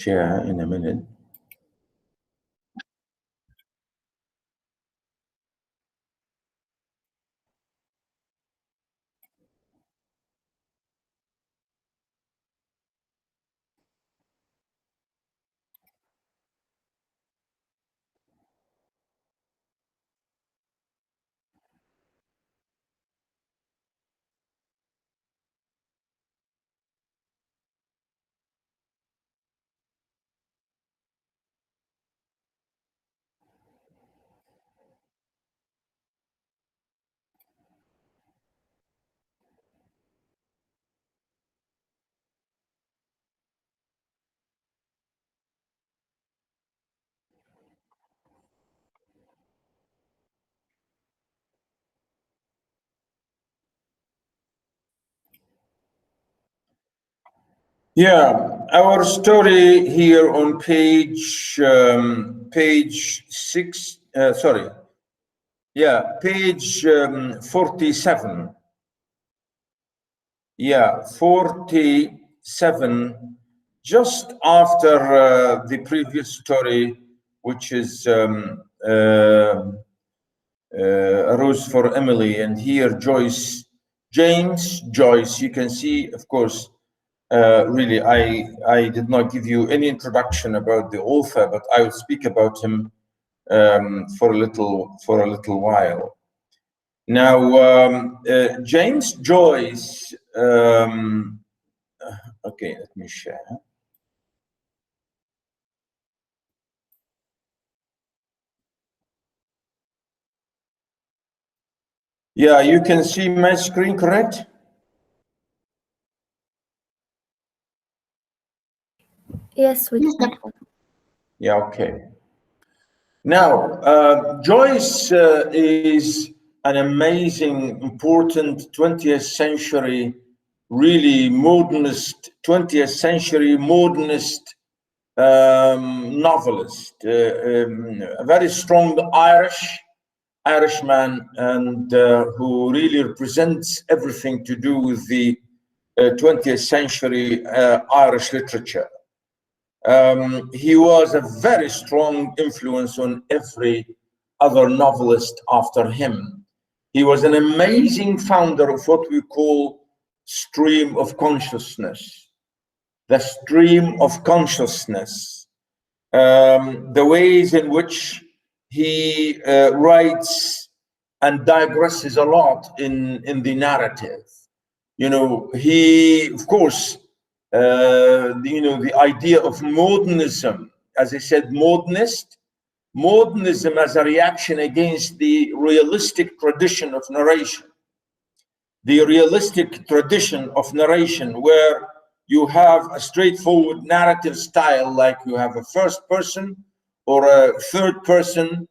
share in a minute. Yeah, our story here on page 6. Page 47. Yeah, 47. Just after the previous story, which is a rose for Emily, and here Joyce, Joyce. You can see, of course. Really, I did not give you any introduction about the author, but I will speak about him for a little while. Now, James Joyce. Okay, let me share. Yeah, you can see my screen, correct? Yes, we can. Yeah, okay. Now, Joyce is an amazing, important 20th century, really modernist, 20th century modernist novelist, a very strong Irishman, and who really represents everything to do with the 20th century Irish literature. He was a very strong influence on every other novelist after him. He was an amazing founder of what we call stream of consciousness. The stream of consciousness, the ways in which he writes and digresses a lot in the narrative. You know, he, of course, the idea of modernism, as I said, modernism as a reaction against the realistic tradition of narration. The realistic tradition of narration where you have a straightforward narrative style, like you have a first person or a third person,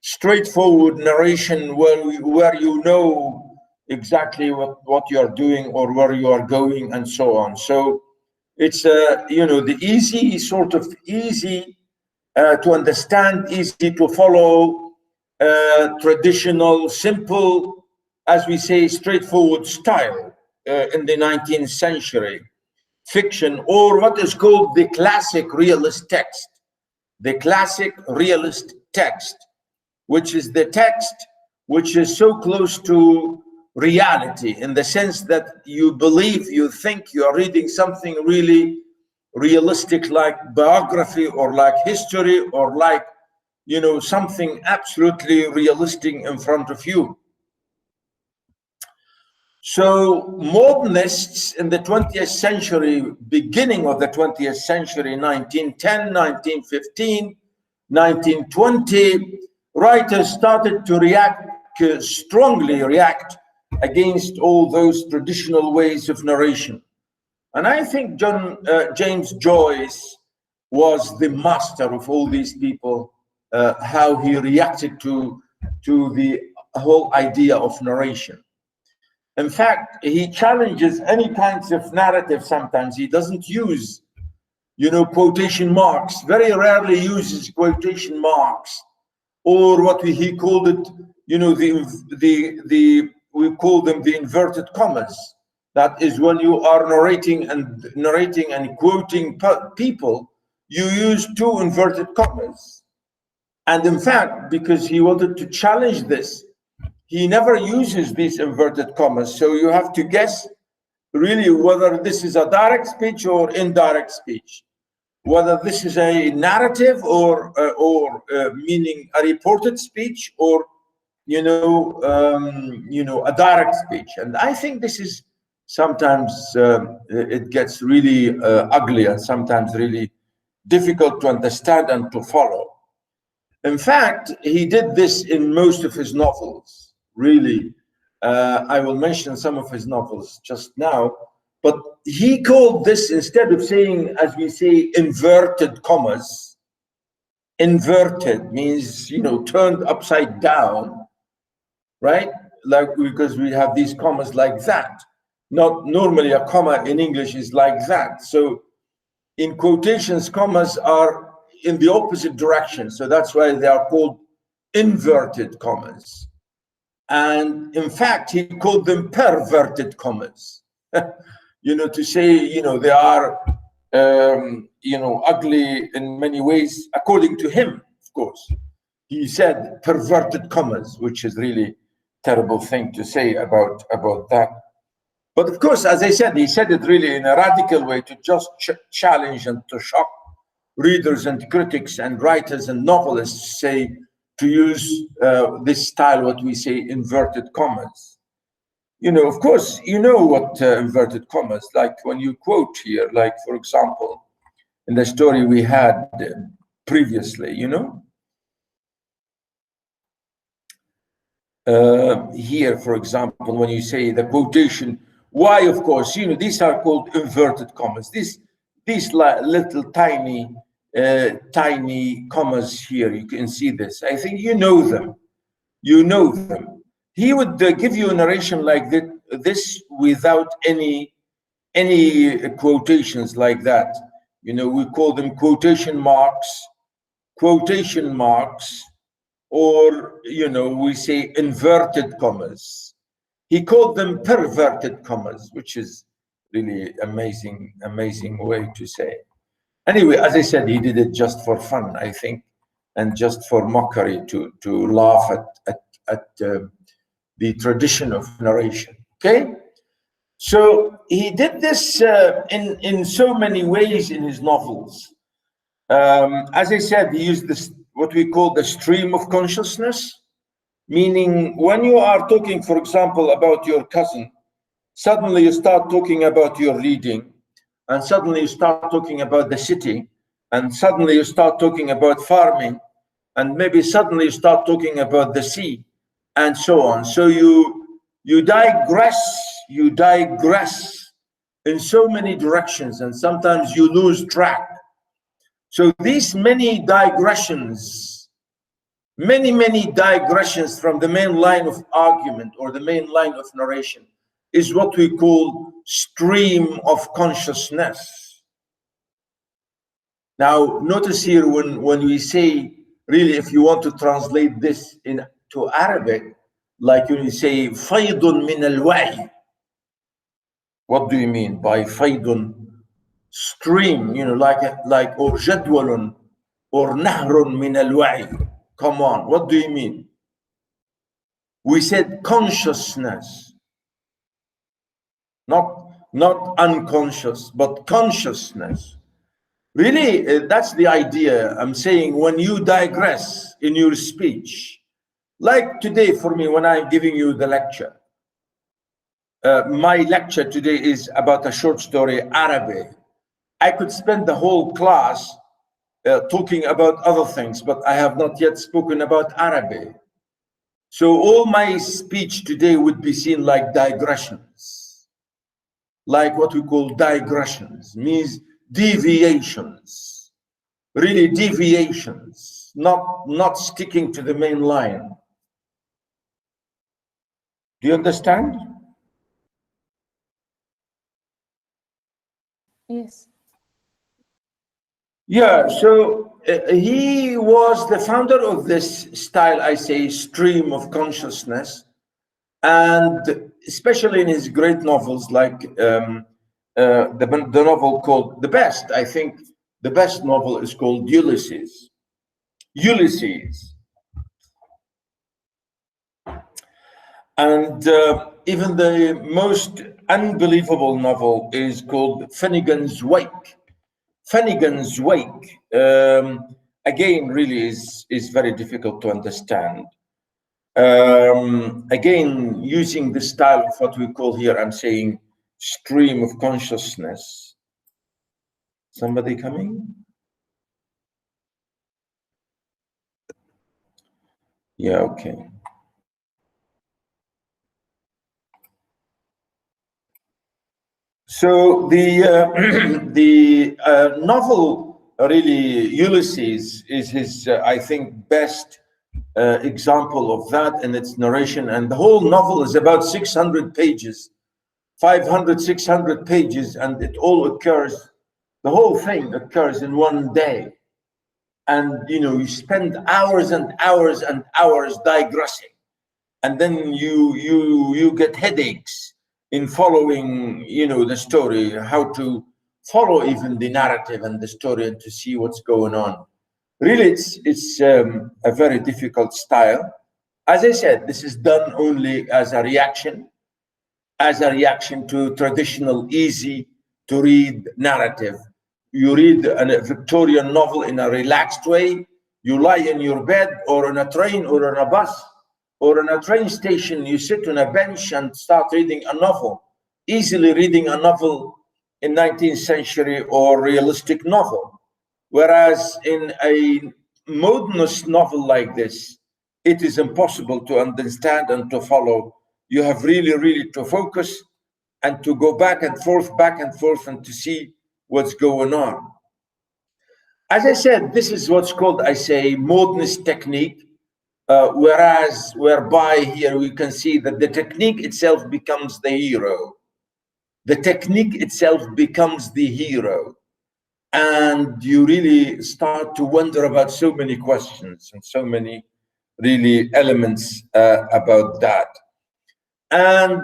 straightforward narration where you know exactly what you're doing or where you are going and so on. So it's the easy to understand, easy to follow, traditional, simple, as we say, straightforward style in the 19th century fiction, or what is called the classic realist text. The classic realist text, which is the text which is so close to reality, in the sense that you believe, you think you are reading something really realistic, like biography or like history or like, something absolutely realistic in front of you. So modernists in the 20th century, beginning of the 20th century, 1910, 1915, 1920, writers started to strongly react against all those traditional ways of narration. And I think James Joyce was the master of all these people, how he reacted to the whole idea of narration. In fact, he challenges any kinds of narrative sometimes. He doesn't use, quotation marks, very rarely uses quotation marks, or what he called it, we call them the inverted commas. That is when you are narrating and quoting people, you use two inverted commas. And in fact, because he wanted to challenge this, he never uses these inverted commas. So you have to guess really whether this is a direct speech or indirect speech, whether this is a narrative or meaning a reported speech, or a direct speech. And I think this is sometimes it gets really ugly and sometimes really difficult to understand and to follow. In fact, he did this in most of his novels, really. I will mention some of his novels just now, but he called this, instead of saying, as we say, inverted commas, inverted means, turned upside down, right? Like, because we have these commas like that. Not normally a comma in English is like that. So in quotations, commas are in the opposite direction. So that's why they are called inverted commas. And in fact, he called them perverted commas, to say, they are, ugly in many ways, according to him, of course. He said perverted commas, which is really terrible thing to say about that. But of course, as I said, he said it really in a radical way to just challenge and to shock readers and critics and writers and novelists, say, to use this style, what we say, inverted commas. Of course, what inverted commas, like when you quote here, like, for example, in the story we had previously, here, for example, when you say the quotation, why, of course, these are called inverted commas. These little tiny commas here, you can see this. I think you know them. He would give you a narration like this without any quotations like that. We call them quotation marks, or we say inverted commas. He called them perverted commas, which is really amazing way to say. Anyway, as I said, he did it just for fun, I think, and just for mockery, to laugh at the tradition of narration. Okay, so he did this in so many ways in his novels. As I said, he used this, what we call the stream of consciousness, meaning when you are talking, for example, about your cousin, suddenly you start talking about your reading, and suddenly you start talking about the city, and suddenly you start talking about farming, and maybe suddenly you start talking about the sea, and so on. So you digress in so many directions, and sometimes you lose track. So these many digressions from the main line of argument or the main line of narration is what we call stream of consciousness. Now, notice here when we say, really, if you want to translate this into Arabic, like when you say فَيْضٌ مِنَ الْوَعْيِ, what do you mean by فَيْضٌ? Stream, like or جدول or نهر من الوعي. Come on, what do you mean? We said consciousness, not unconscious, but consciousness. Really, that's the idea. I'm saying when you digress in your speech, like today for me, when I'm giving you the lecture, my lecture today is about a short story, Araby. I could spend the whole class talking about other things, but I have not yet spoken about Araby. So all my speech today would be seen like digressions, like what we call digressions, means deviations, really deviations, not sticking to the main line. Do you understand? Yes. Yeah, so he was the founder of this style, I say, stream of consciousness, and especially in his great novels, like the novel called The Best, I think, the best novel is called Ulysses. Ulysses. And even the most unbelievable novel is called Finnegan's Wake. Finnegan's Wake, again, really is very difficult to understand. Again, using the style of what we call here, I'm saying stream of consciousness. Somebody coming? Yeah, okay. So the novel, really, Ulysses is his, I think, best example of that in its narration. And the whole novel is about 600 pages, 500, 600 pages, and it all occurs, the whole thing occurs in one day. And, you know, you spend hours and hours and hours digressing. And then you get headaches in following, you know, the story, how to follow even the narrative and the story and to see what's going on. Really, it's a very difficult style. As I said, this is done only as a reaction to traditional, easy to read narrative. You read a Victorian novel in a relaxed way. You lie in your bed or on a train or on a bus or on a train station. You sit on a bench and start reading a novel, easily reading a novel in 19th century or realistic novel. Whereas in a modernist novel like this, it is impossible to understand and to follow. You have really to focus and to go back and forth, and to see what's going on. As I said, this is what's called, I say, modernist technique, whereby here we can see that the technique itself becomes the hero. The technique itself becomes the hero. And you really start to wonder about so many questions and so many really elements about that. And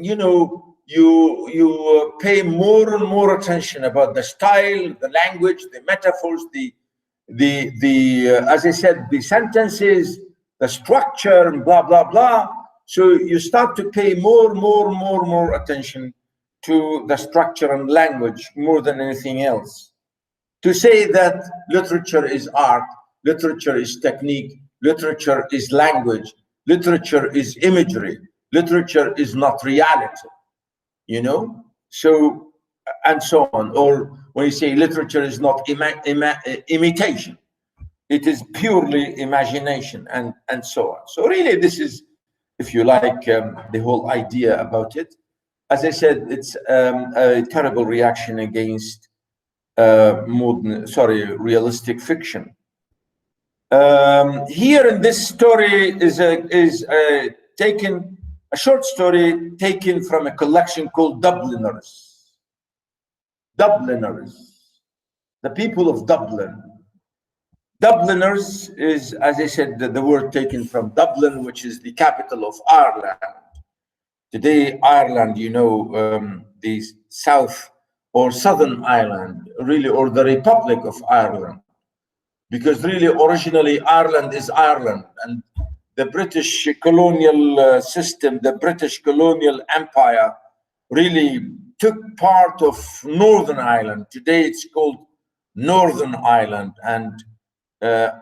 you know, you pay more and more attention about the style, the language, the metaphors, as I said, the sentences, the structure, and blah blah blah. So you start to pay more attention to the structure and language more than anything else. To say that literature is art, literature is technique, literature is language, literature is imagery, literature is not reality, you know? So, and so on. Or when you say literature is not imitation, it is purely imagination, and so on. So really this is, if you like, the whole idea about it. As I said, it's a terrible reaction against realistic fiction. Here in this story is a short story taken from a collection called Dubliners. Dubliners, the people of Dublin. Dubliners is, as I said, the word taken from Dublin, which is the capital of Ireland. Today, Ireland, you know, the South or Southern Ireland, really, or the Republic of Ireland, because really, originally, Ireland is Ireland, and the British colonial system, the British colonial empire, really took part of Northern Ireland. Today, it's called Northern Ireland and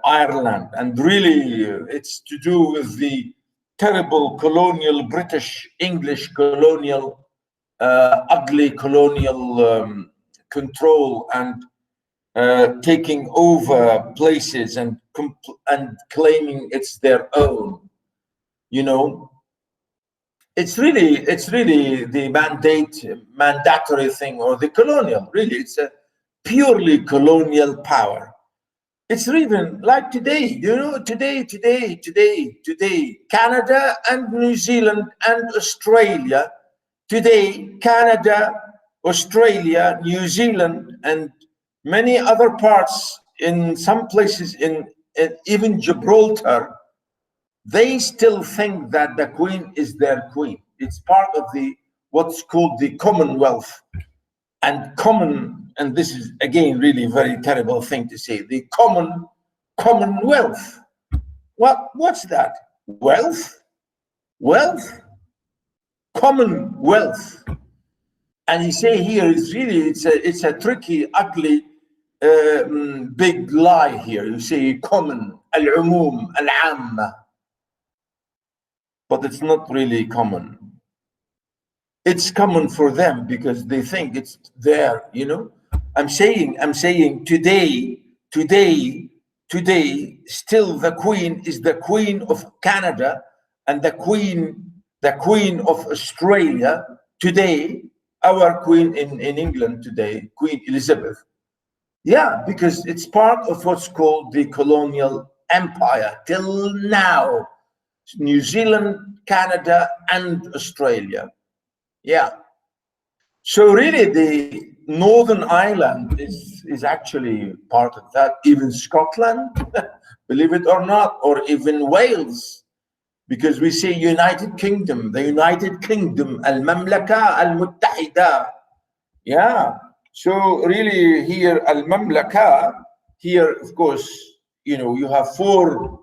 Ireland, and really, it's to do with the terrible colonial British English colonial ugly colonial control and taking over places and claiming it's their own. You know, it's really the mandatory thing, or the colonial. Really, it's a purely colonial power. It's even like today, you know, today, Canada and New Zealand and Australia, today, Canada, Australia, New Zealand, and many other parts, in some places, in even Gibraltar, they still think that the Queen is their Queen. It's part of what's called the Commonwealth and common and this is again really very terrible thing to say, the commonwealth. What's that? Wealth? Wealth? Commonwealth. And he say here, it's a tricky, ugly, big lie here. You say common, al-umum, al-amma, but it's not really common. It's common for them because they think it's there, you know. I'm saying today, still the Queen is the Queen of Canada and the Queen of Australia today. Our Queen in England today, Queen Elizabeth. Yeah, because it's part of what's called the colonial empire till now. New Zealand, Canada, and Australia. Yeah. So really the Northern Ireland is actually part of that. Even Scotland, believe it or not, or even Wales. Because we say United Kingdom, the United Kingdom, Al-Mamlaka Al-Muttahida. Yeah. So really here, Al-Mamlaka, here, of course, you know, you have four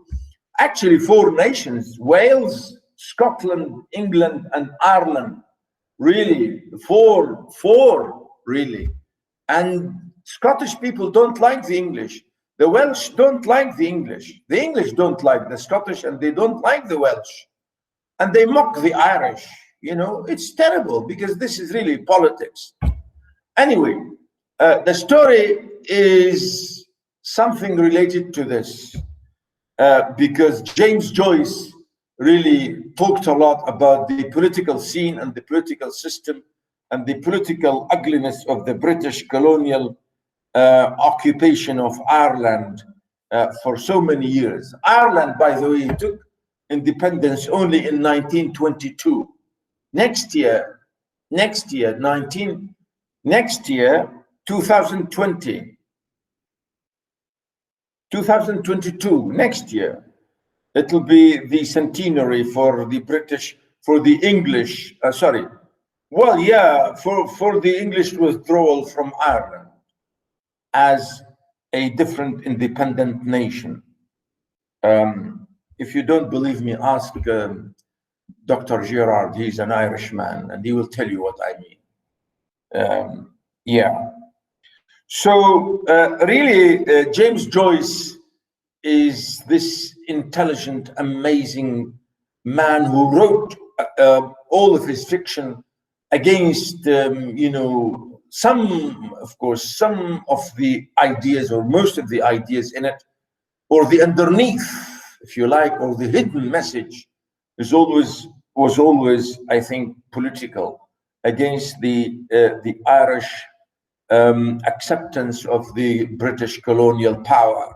nations, Wales, Scotland, England, and Ireland. Really, four, really. And Scottish people don't like the English. The Welsh don't like the English. The English don't like the Scottish, and they don't like the Welsh. And they mock the Irish. You know, it's terrible because this is really politics. Anyway, the story is something related to this because James Joyce really talked a lot about the political scene and the political system and the political ugliness of the British colonial occupation of Ireland for so many years. Ireland, by the way, took independence only in 1922. Next year, 2020, 2022, next year, it will be the centenary for the British, for the English, well, yeah, for the English withdrawal from Ireland as a different independent nation. If you don't believe me, ask Dr. Gerard, he's an Irishman, and he will tell you what I mean. Yeah. So really, James Joyce is this intelligent, amazing man who wrote all of his fiction against, you know, some of the ideas or most of the ideas in it, or the underneath, if you like, or the hidden message was always, I think, political, against the Irish acceptance of the British colonial power.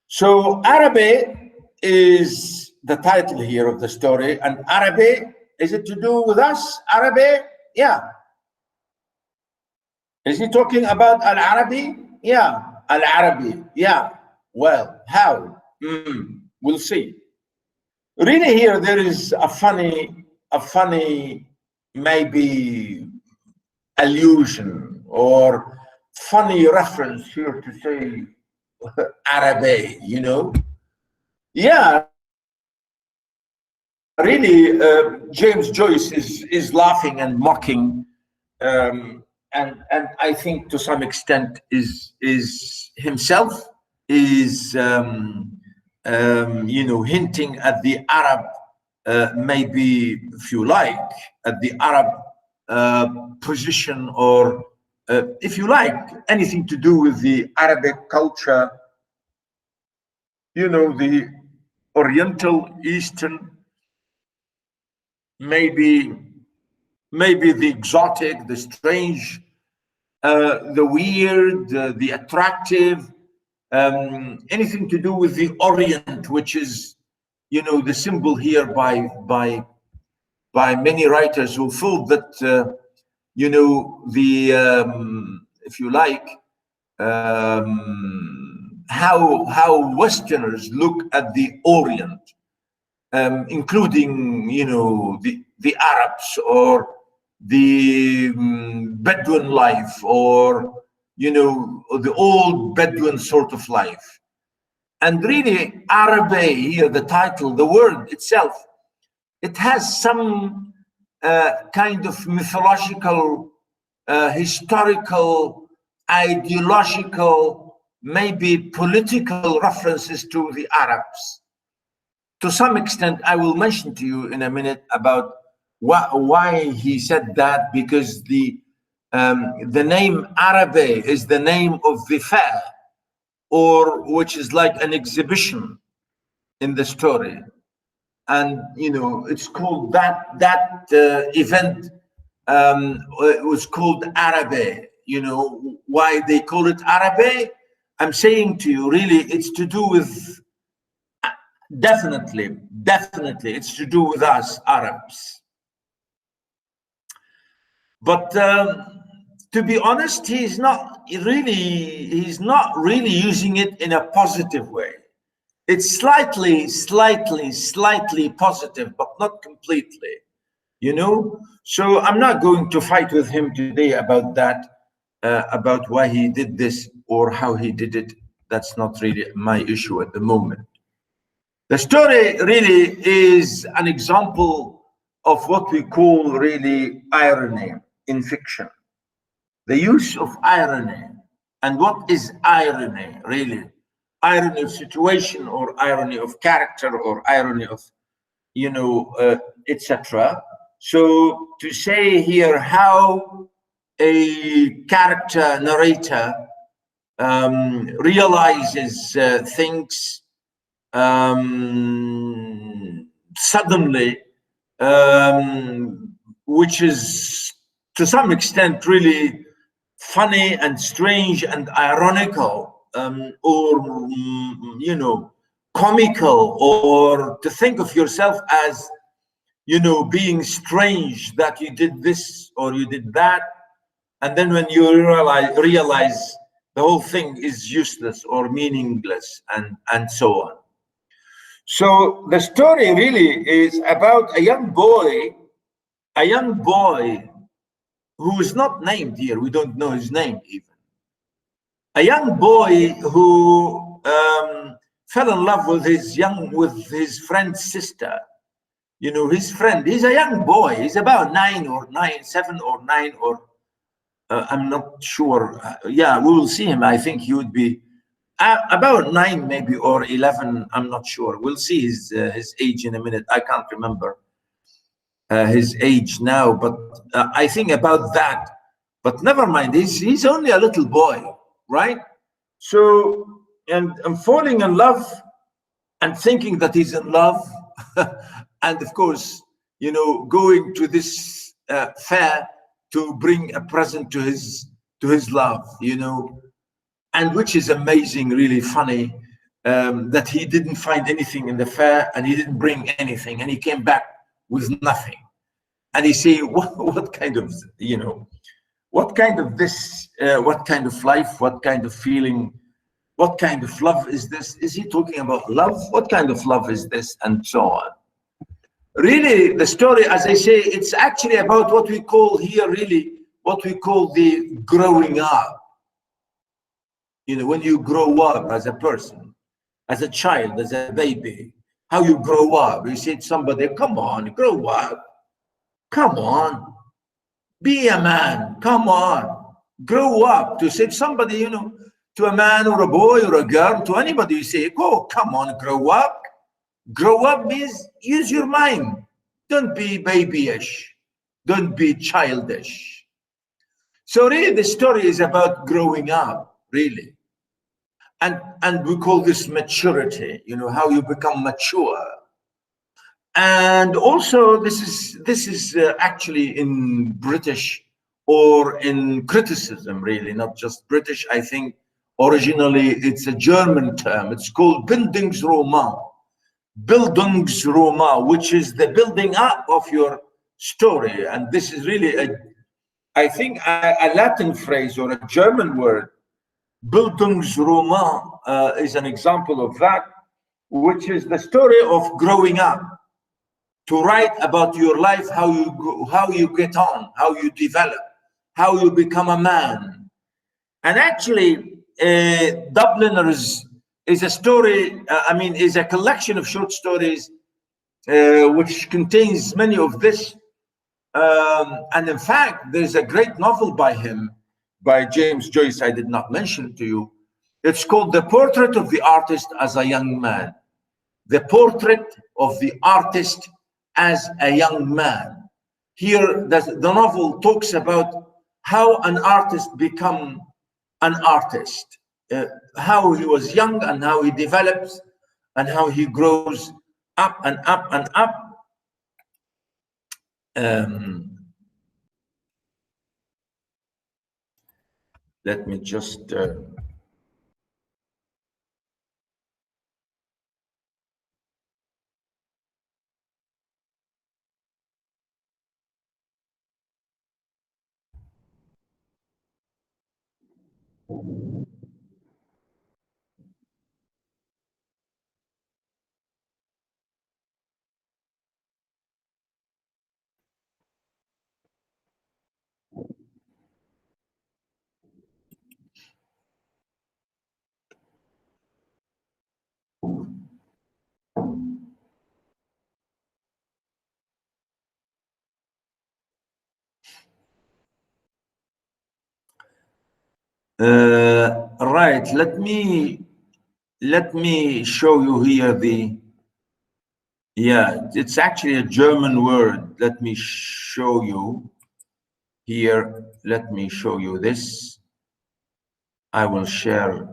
So Araby is the title here of the story, and Araby, is it to do with us? Araby? Yeah. Is he talking about Al-Araby? Yeah, Al-Araby. Yeah. Well, how? We'll see. Really here, there is a funny maybe allusion or funny reference here to say Araby, you know? Yeah, really, James Joyce is laughing and mocking, and I think to some extent is himself is you know, hinting at the Arab, maybe, if you like, at the Arab position, or if you like, anything to do with the Arabic culture, you know, the Oriental, Eastern, maybe the exotic, the strange, the weird, the attractive, anything to do with the Orient, which is, you know, the symbol here by many writers who thought that, you know, the, if you like, how Westerners look at the Orient, including, you know, the Arabs, or the Bedouin life, or the old Bedouin sort of life. And really, Araby here, the title, the word itself, it has some kind of mythological, historical, ideological, maybe political references to the Arabs. To some extent, I will mention to you in a minute about why he said that, because the name Araby is the name of the fair, or which is like an exhibition in the story. And it's called that event it was called Araby. Why they call it Araby? I'm saying to you, really, it's to do with, definitely it's to do with us Arabs. But to be honest, he's not really using it in a positive way. It's slightly positive, but not completely, So I'm not going to fight with him today about that, about why he did this or how he did it. That's not really my issue at the moment. The story really is an example of what we call really irony in fiction. The use of irony. And what is irony really? Irony of situation, or irony of character, or irony of, etc. So to say here how a character narrator realizes things suddenly, which is to some extent really funny and strange and ironical, or comical, or to think of yourself as being strange that you did this or you did that, and then when you realize the whole thing is useless or meaningless, and so on. So the story really is about a young boy who is not named here. We don't know his name even. A young boy who fell in love with his friend's sister. His friend. He's a young boy. He's about 7 or 9, or I'm not sure. Yeah, we will see him. I think he would be about 9, maybe, or 11. I'm not sure. We'll see his age in a minute. I can't remember his age now, but I think about that. But never mind. He's only a little boy, right? So, and I'm falling in love and thinking that he's in love, and of course, going to this fair to bring a present to his love, and which is amazing, really funny, that he didn't find anything in the fair, and he didn't bring anything, and he came back with nothing. And he say, what kind of, what kind of this, what kind of life, what kind of feeling, what kind of love is this? Is he talking about love? What kind of love is this? And so on. Really, the story, as I say, it's actually about what we call here, really, what we call the growing up. When you grow up as a person, as a child, as a baby, how you grow up. You say to somebody, come on, grow up. Come on, be a man. Come on, grow up. To say to somebody, to a man or a boy or a girl, to anybody, you say, oh, come on, grow up. Grow up means use your mind. Don't be babyish. Don't be childish. So really, the story is about growing up, really. And we call this maturity, how you become mature. And also, this is actually in British, or in criticism, really, not just British. I think originally it's a German term. It's called Bildungsroman. Bildungsroman, which is the building up of your story. And this is really I think a Latin phrase or a German word. Bildungsroman is an example of that, which is the story of growing up. to write about your life, how you get on, how you develop, how you become a man. And actually, Dubliners is a story, is a collection of short stories which contains many of this. And in fact, there's a great novel by him, by James Joyce, I did not mention to you. It's called The Portrait of the Artist as a Young Man. The Portrait of the Artist as a Young Man. Here, the novel talks about how an artist become an artist, how he was young and how he develops and how he grows up and up and up. Let me just right, let me show you here it's actually a German word. Let me show you here. Let me show you this. I will share.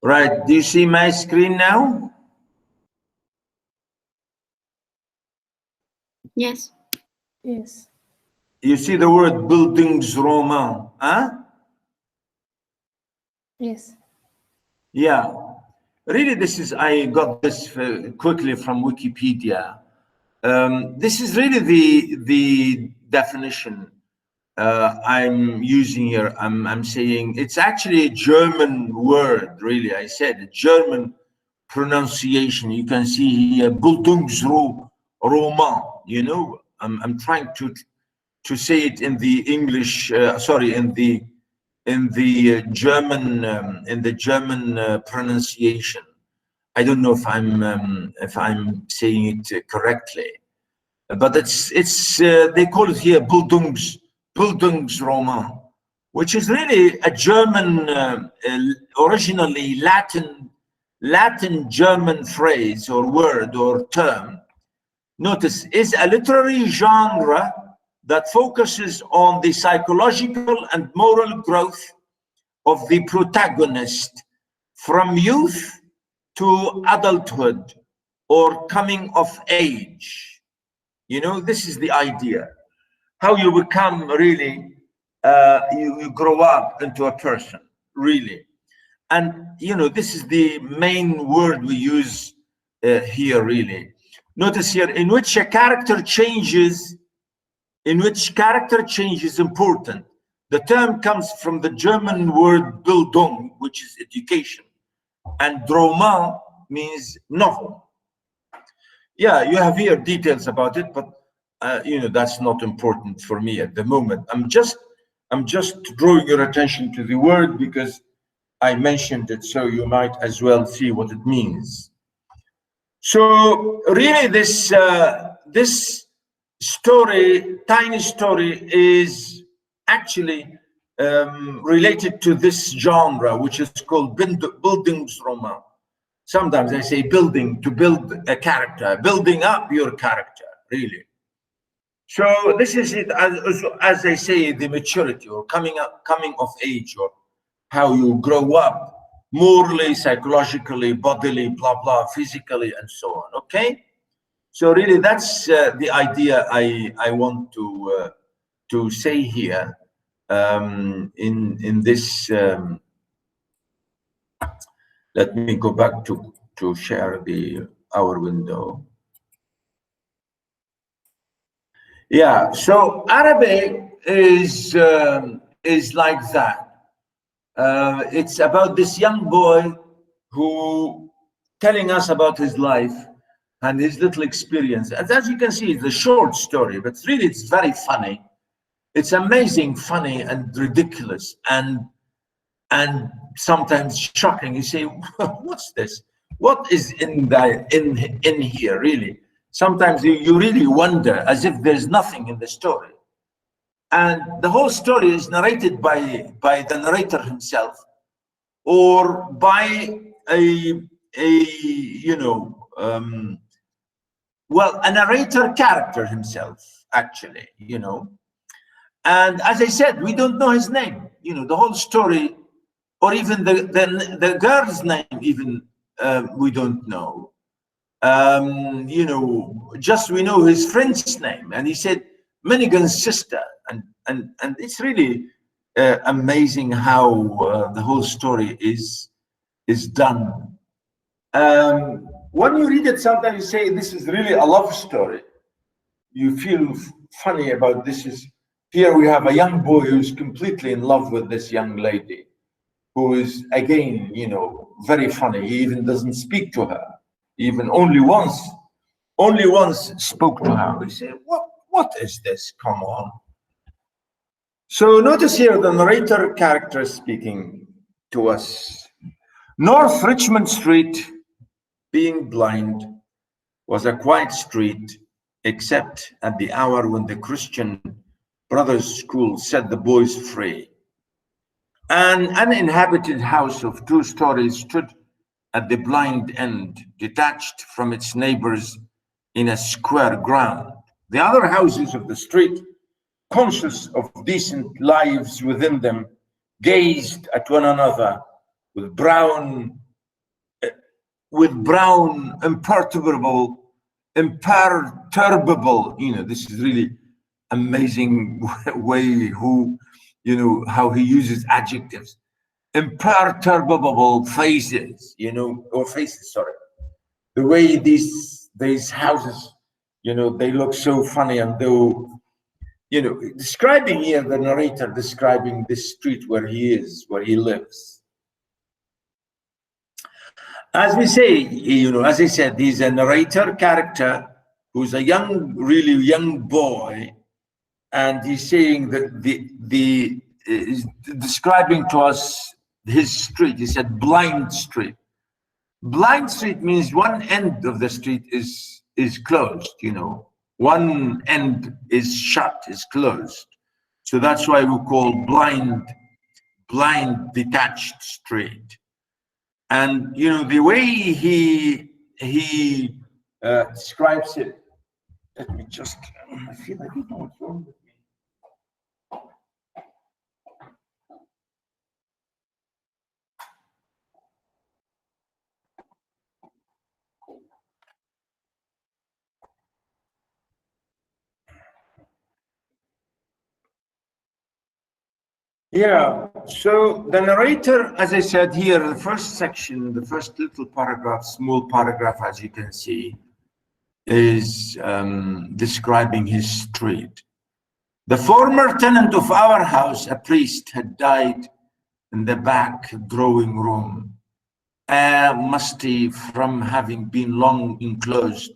Right, do you see my screen now? Yes. Yes. You see the word Bildungsroman, huh? Yes. Yeah, really, I got this quickly from Wikipedia. This is really the definition I'm using here. I'm saying it's actually a German word, really. I said a German pronunciation. You can see here, Bildungsroman, you know. I'm trying to say it in the English, in the German pronunciation. I don't know if I'm saying it correctly, but it's they call it here Bildungsroman, which is really a German, originally Latin German phrase or word or term. Notice, is a literary genre that focuses on the psychological and moral growth of the protagonist from youth to adulthood or coming of age. You know, this is the idea. How you become really, you grow up into a person, really. And, you know, this is the main word we use here, really. Notice here, in which character change is important. The term comes from the German word Bildung, which is education, and Roman means novel. Yeah, you have here details about it, but you know, that's not important for me at the moment. I'm just drawing your attention to the word because I mentioned it, so you might as well see what it means. So really, this story, tiny story, is actually related to this genre, which is called Bildungsroman. Sometimes I say building, to build a character, building up your character, really. So this is it, as I say, the maturity or coming of age, or how you grow up morally, psychologically, bodily, blah, blah, physically, and so on, okay? So really, that's the idea I want to say here in this. Let me go back to share our window. Yeah, so Araby is like that. It's about this young boy who telling us about his life and his little experience. And as you can see, it's a short story, but really it's very funny. It's amazing, funny, and ridiculous, and sometimes shocking. You say, "What's this? What is in here?" Really, sometimes you really wonder, as if there's nothing in the story. And the whole story is narrated by the narrator himself, or by a well, a narrator character himself, actually, And as I said, we don't know his name. The whole story, or even the girl's name, even we don't know. Just we know his friend's name, and he said Minigan's sister, and it's really amazing how the whole story is done. When you read it, sometimes you say this is really a love story. You feel funny about this. Here we have a young boy who's completely in love with this young lady, who is, again, very funny. He even doesn't speak to her, even only once spoke to her. We say, what is this? Come on. So notice here the narrator character speaking to us. North Richmond Street, being blind, was a quiet street, except at the hour when the Christian Brothers School set the boys free. An uninhabited house of 2 stories stood at the blind end, detached from its neighbors in a square ground. The other houses of the street, conscious of decent lives within them, gazed at one another with brown, imperturbable, this is really amazing way how he uses adjectives. Imperturbable faces, sorry. The way these houses, they look so funny, and though, describing here, the narrator describing this street where he lives. As we say, as I said, he's a narrator character who's a really young boy, and he's saying that is describing to us his street. He said blind street. Blind street means one end of the street is closed, one end is shut, is closed. So that's why we call blind detached street. And the way he describes it, let me just, I feel like I don't know what's wrong with me. Yeah, so the narrator, as I said here, the first section, the first little paragraph, small paragraph, as you can see, is describing his street. The former tenant of our house, a priest, had died in the back drawing room, musty from having been long enclosed,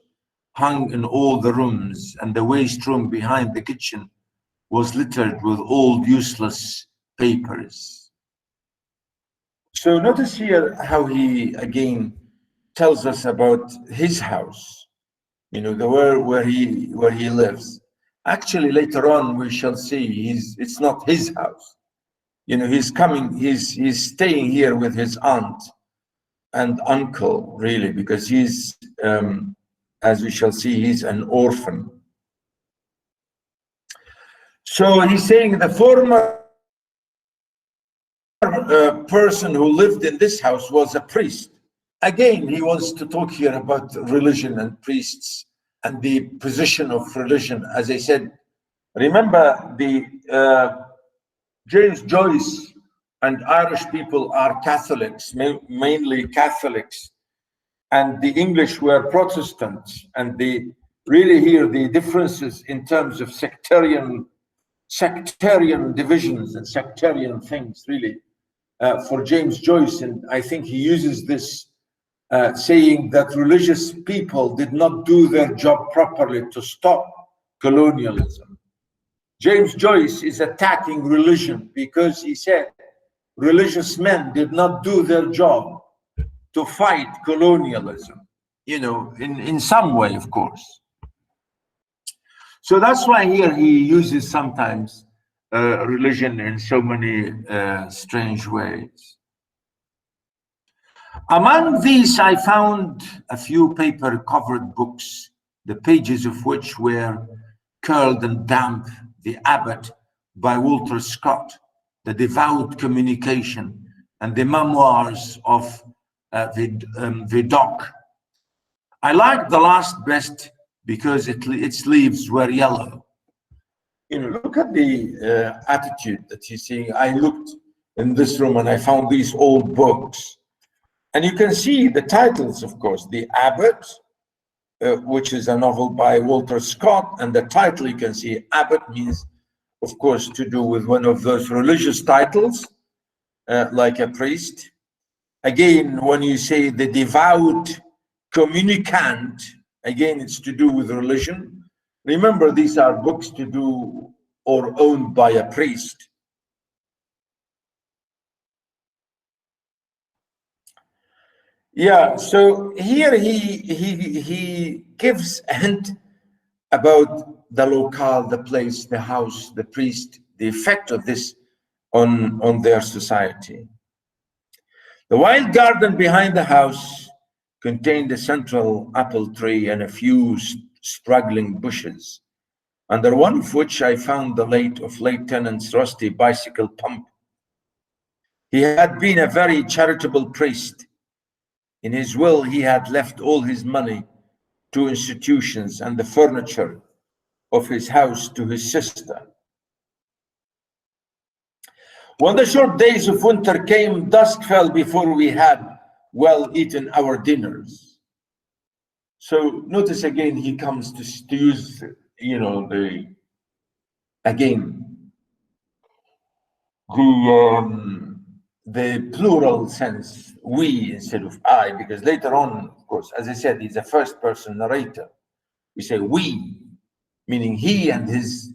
hung in all the rooms, and the waste room behind the kitchen was littered with old useless papers. So notice here how he again tells us about his house, where he lives. Actually, later on we shall see it's not his house. He's staying here with his aunt and uncle, really, because he's, as we shall see, he's an orphan. So he's saying the former person who lived in this house was a priest. Again, he wants to talk here about religion and priests and the position of religion. As I said, remember James Joyce and Irish people are Catholics, mainly Catholics, and the English were Protestants, and the really here the differences in terms of sectarian divisions and sectarian things, really, for James Joyce. And I think he uses this saying that religious people did not do their job properly to stop colonialism. James Joyce is attacking religion because he said religious men did not do their job to fight colonialism, you know, in some way, of course. So that's why here he uses sometimes religion in so many strange ways. Among these, I found a few paper-covered books, the pages of which were curled and damp. The Abbot by Walter Scott, The Devout Communication, and the Memoirs of Vidocq. I liked the last best because its leaves were yellow. You know, look at the attitude that he's seeing. I looked in this room and I found these old books. And you can see the titles, of course, The Abbot, which is a novel by Walter Scott. And the title you can see, Abbot, means, of course, to do with one of those religious titles, like a priest. Again, when you say the devout communicant, again, it's to do with religion. Remember, these are books to do or owned by a priest. Yeah, so here he gives a hint about the locale, the place, the house, the priest, the effect of this on their society. The wild garden behind the house contained a central apple tree and a few straggling bushes, under one of which I found the late tenant's rusty bicycle pump. He had been a very charitable priest. In his will, he had left all his money to institutions and the furniture of his house to his sister. When the short days of winter came, dusk fell before we had well eaten our dinners. So notice again, he comes to use, you know, the plural sense, we instead of I, because later on, of course, as I said, he's a first person narrator. We say we, meaning he and his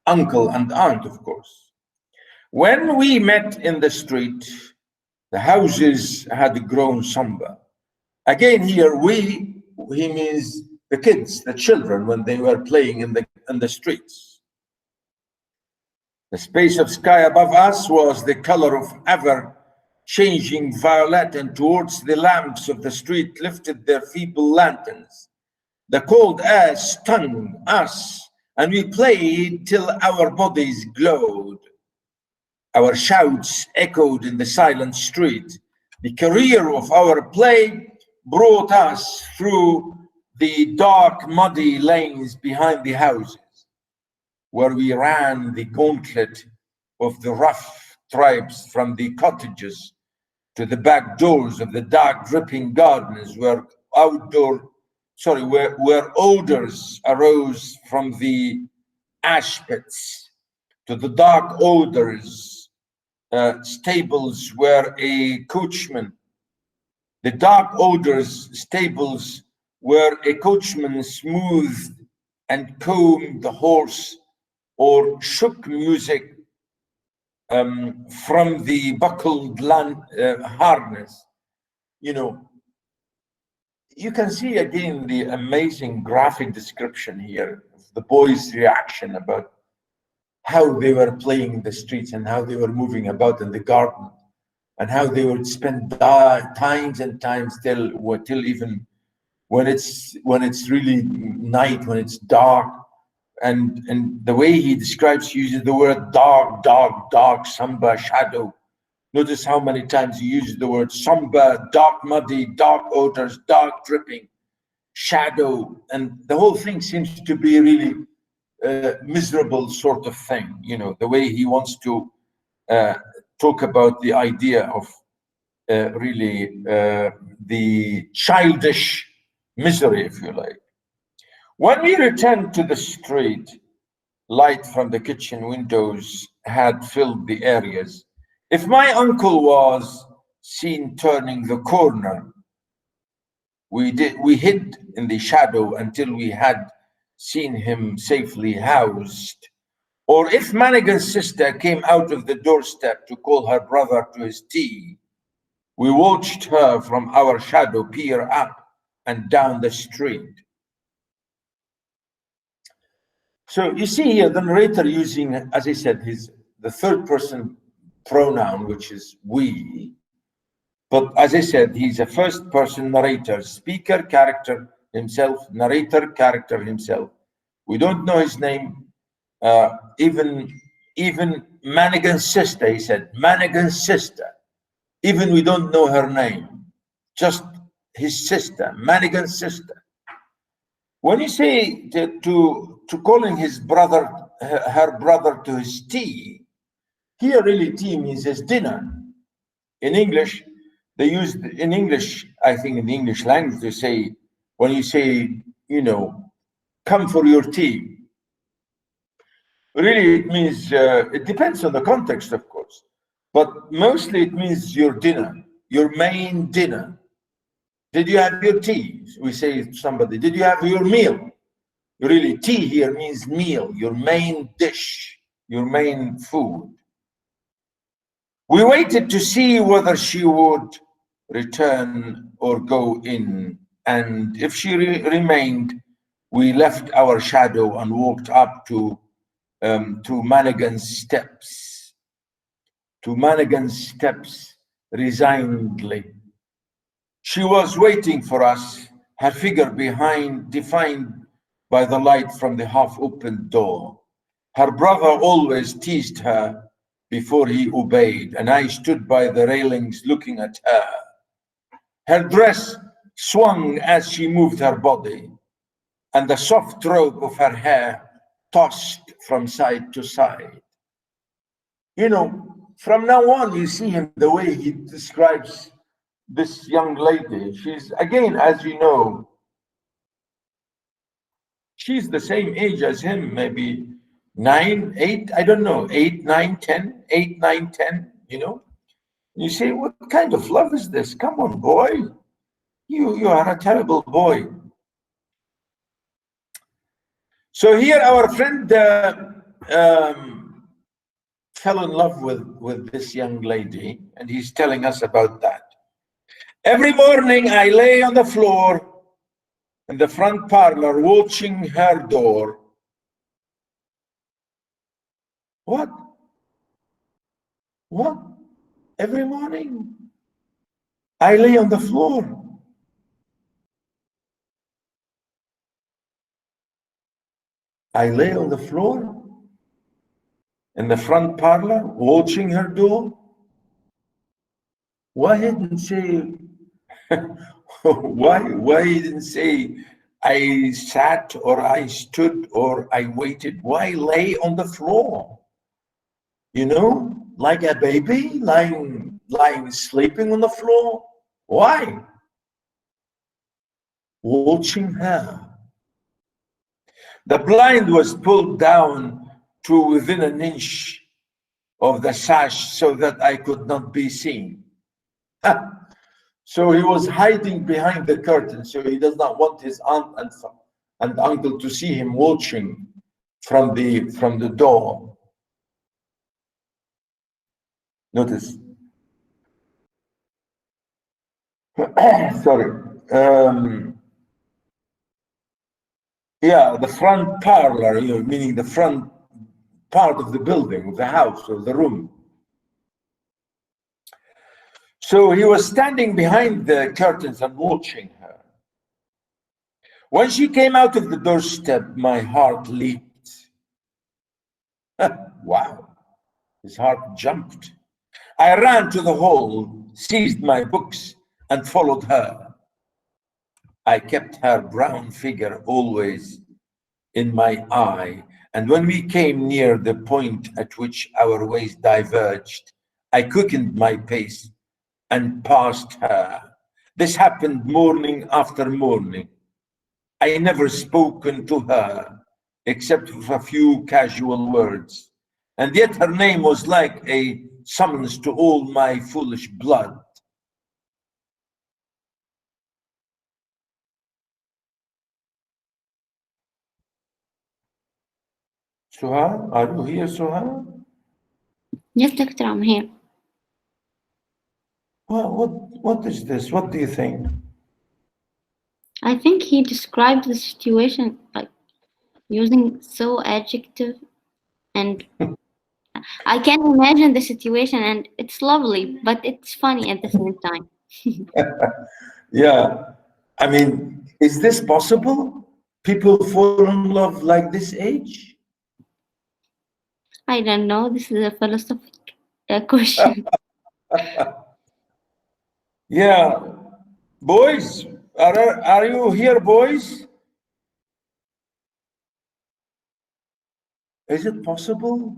uncle and aunt, of course. When we met in the street, the houses had grown somber. Again here, he means the kids, the children, when they were playing in the streets. The space of sky above us was the color of ever-changing violet, and towards the lamps of the street lifted their feeble lanterns. The cold air stung us, and we played till our bodies glowed. Our shouts echoed in the silent street. The career of our play brought us through the dark, muddy lanes behind the houses, where we ran the gauntlet of the rough tribes from the cottages to the back doors of the dark, dripping gardens, where odors arose from the ash pits, to the dark odors, stables where a coachman, the dark odors stables where a coachman smoothed and combed the horse or shook music from the buckled harness. You know, you can see again the amazing graphic description here of the boys' reaction about how they were playing in the streets and how they were moving about in the garden and how they would spend times and times till even when it's really night, when it's dark. And the way he describes, uses the word dark, samba, shadow. Notice how many times he uses the word samba, dark, muddy, dark odors, dark, dripping, shadow. And the whole thing seems to be really miserable sort of thing, you know, the way he wants to talk about the idea of really the childish misery, if you like. When we returned to the street, light from the kitchen windows had filled the areas. If my uncle was seen turning the corner, we hid in the shadow until we had seen him safely housed. Or if Manigan's sister came out of the doorstep to call her brother to his tea, we watched her from our shadow peer up and down the street. So you see here the narrator using, as I said, the third person pronoun, which is we. But as I said, he's a first person narrator, speaker, character himself, narrator, character himself. We don't know his name. Even Manigan's sister, he said, Manigan's sister. Even we don't know her name, just his sister, Manigan's sister. When you say to calling his brother, her brother to his tea, here really tea means his dinner. In English, they use, in English, I think in the English language, they say, when you say, you know, come for your tea, really it means, it depends on the context, of course, but mostly it means your dinner, your main dinner. Did you have your tea? We say to somebody, did you have your meal? Really, tea here means meal, your main dish, your main food. We waited to see whether she would return or go in, and if she remained, we left our shadow and walked up to Manigan's steps. To Manigan's steps resignedly. She was waiting for us, her figure behind, defined by the light from the half-opened door. Her brother always teased her before he obeyed, and I stood by the railings looking at her. Her dress swung as she moved her body, and the soft robe of her hair tossed from side to side. You know, from now on, you see him the way he describes this young lady. She's, again, as you know, she's the same age as him, maybe 9, 8, I don't know, 8, 9, 10, 8, 9, 10, you know. You say, what kind of love is this? Come on, boy. You are a terrible boy. So here our friend fell in love with this young lady, and he's telling us about that. Every morning I lay on the floor in the front parlor watching her door. What? What? Every morning I lay on the floor. I lay on the floor in the front parlor watching her door. Why didn't say why didn't say I sat or I stood or I waited? Why lay on the floor? You know, like a baby lying sleeping on the floor. Why? Watching her. The blind was pulled down to within an inch of the sash so that I could not be seen. So he was hiding behind the curtain, so he does not want his aunt and uncle to see him watching from the door. Notice. Sorry. Yeah, the front parlor, you know, meaning the front part of the building, of the house, or the room. So he was standing behind the curtains and watching her. When she came out of the doorstep, my heart leaped. Wow, his heart jumped. I ran to the hall, seized my books, and followed her. I kept her brown figure always in my eye, and when we came near the point at which our ways diverged, I quickened my pace and passed her. This happened morning after morning. I never spoken to her except for a few casual words. And yet her name was like a summons to all my foolish blood. Suha, are you here, Suha? Yes, doctor, I'm here. Well, what is this? What do you think? I think he described the situation like using so adjective, and I can imagine the situation, and it's lovely, but it's funny at the same time. Yeah, I mean, is this possible? People fall in love like this age? I don't know. This is a philosophical question. Yeah, boys, are you here, boys? Is it possible?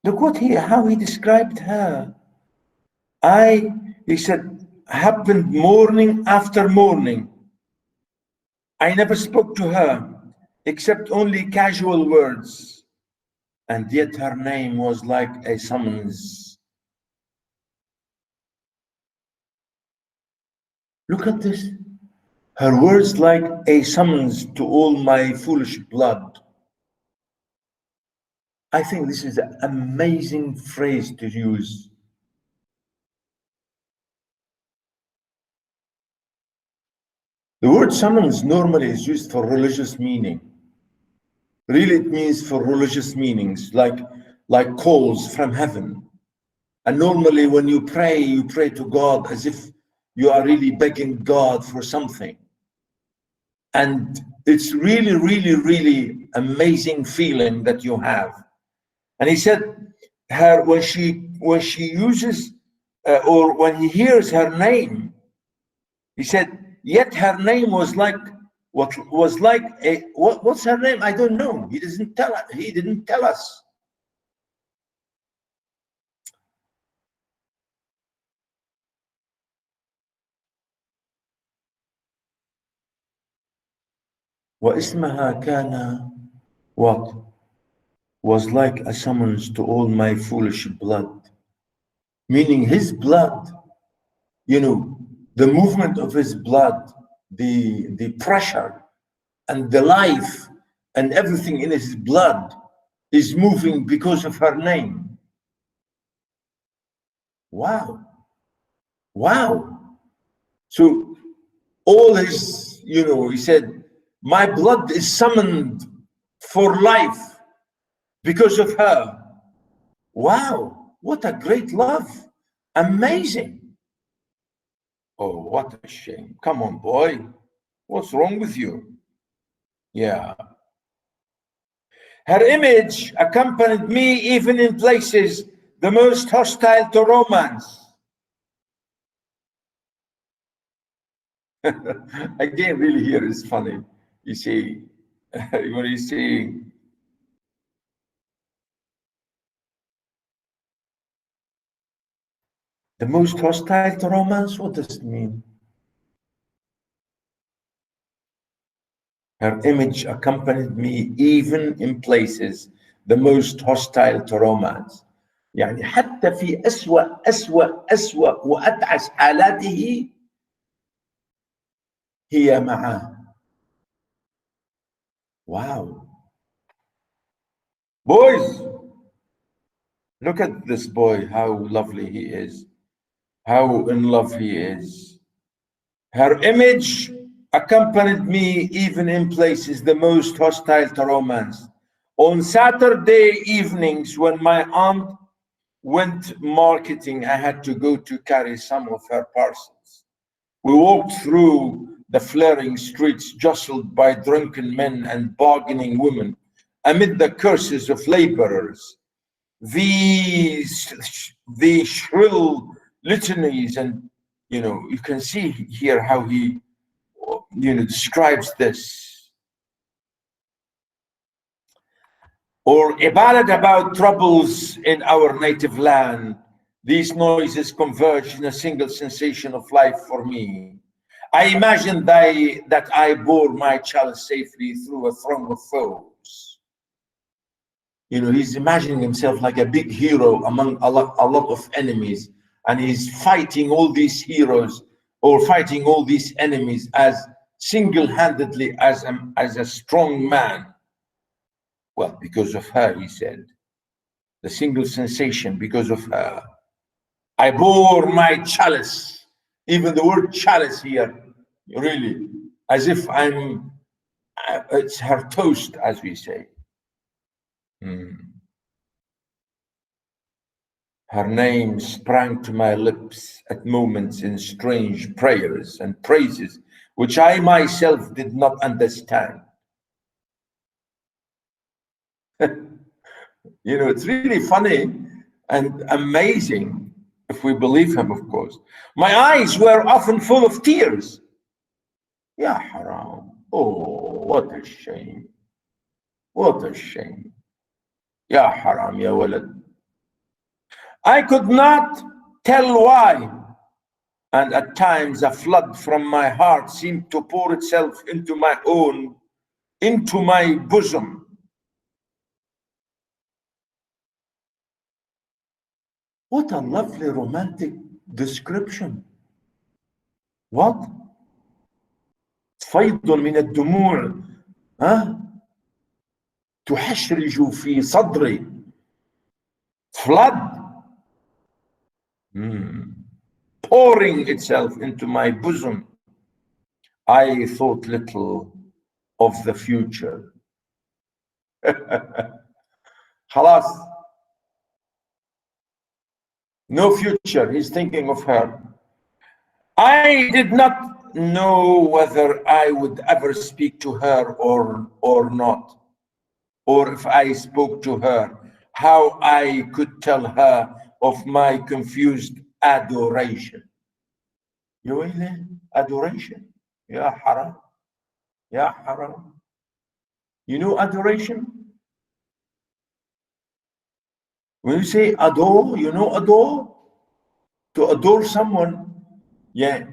Look what how he described her. He said, happened morning after morning. I never spoke to her except only casual words. And yet her name was like a summons. Look at this. Her words like a summons to all my foolish blood. I think this is an amazing phrase to use. The word summons normally is used for religious meaning. Really, it means for religious meanings, like calls from heaven. And normally when you pray to God as if you are really begging God for something. And it's really, really, really amazing feeling that you have. And he said, her when she uses or when he hears her name, he said, yet her name was like what's her name? I don't know. He didn't tell us. واسمها كان what? Was like a summons to all my foolish blood. Meaning his blood, the movement of his blood, the pressure and the life and everything in his blood is moving because of her name. Wow. Wow. So all his, he said, my blood is summoned for life because of her. Wow, what a great love. Amazing. Oh, what a shame. Come on, boy. What's wrong with you? Yeah. Her image accompanied me even in places the most hostile to romance. Again, really here is funny. You see, when you see the most hostile to romance, what does it mean? Her image accompanied me even in places the most hostile to romance. يعني حتى في أسوأ وأتعس حالاته هي معه. Wow. Boys, look at this boy, how lovely he is, how in love he is. Her image accompanied me even in places the most hostile to romance. On Saturday evenings, when my aunt went marketing, I had to go to carry some of her parcels. We walked through the flaring streets, jostled by drunken men and bargaining women, amid the curses of laborers, the shrill litanies, and you can see here how he describes this. Or a ballad about troubles in our native land. These noises converge in a single sensation of life for me. I imagine that I bore my chalice safely through a throng of foes. You know, he's imagining himself like a big hero among a lot of enemies, and he's fighting all these heroes or fighting all these enemies as single-handedly as a strong man. Well, because of her, he said. The single sensation, because of her. I bore my chalice. Even the word chalice here, really, as if it's her toast, as we say. Her name sprang to my lips at moments in strange prayers and praises, which I myself did not understand. You know, it's really funny and amazing, if we believe him, of course. My eyes were often full of tears. Ya haram. Oh, what a shame. What a shame. Ya haram, ya walad. I could not tell why. And at times a flood from my heart seemed to pour itself into my bosom. What a lovely romantic description. What? فيض من الدموع تحشرج في صدري. Flood. Pouring itself into my bosom. I thought little of the future. خلاص. No future. He's thinking of her. I did not know whether I would ever speak to her or not, or if I spoke to her, how I could tell her of my confused adoration. Adoration. Ya haram. Ya haram. You know adoration? When you say adore, you know adore? To adore someone. Yeah.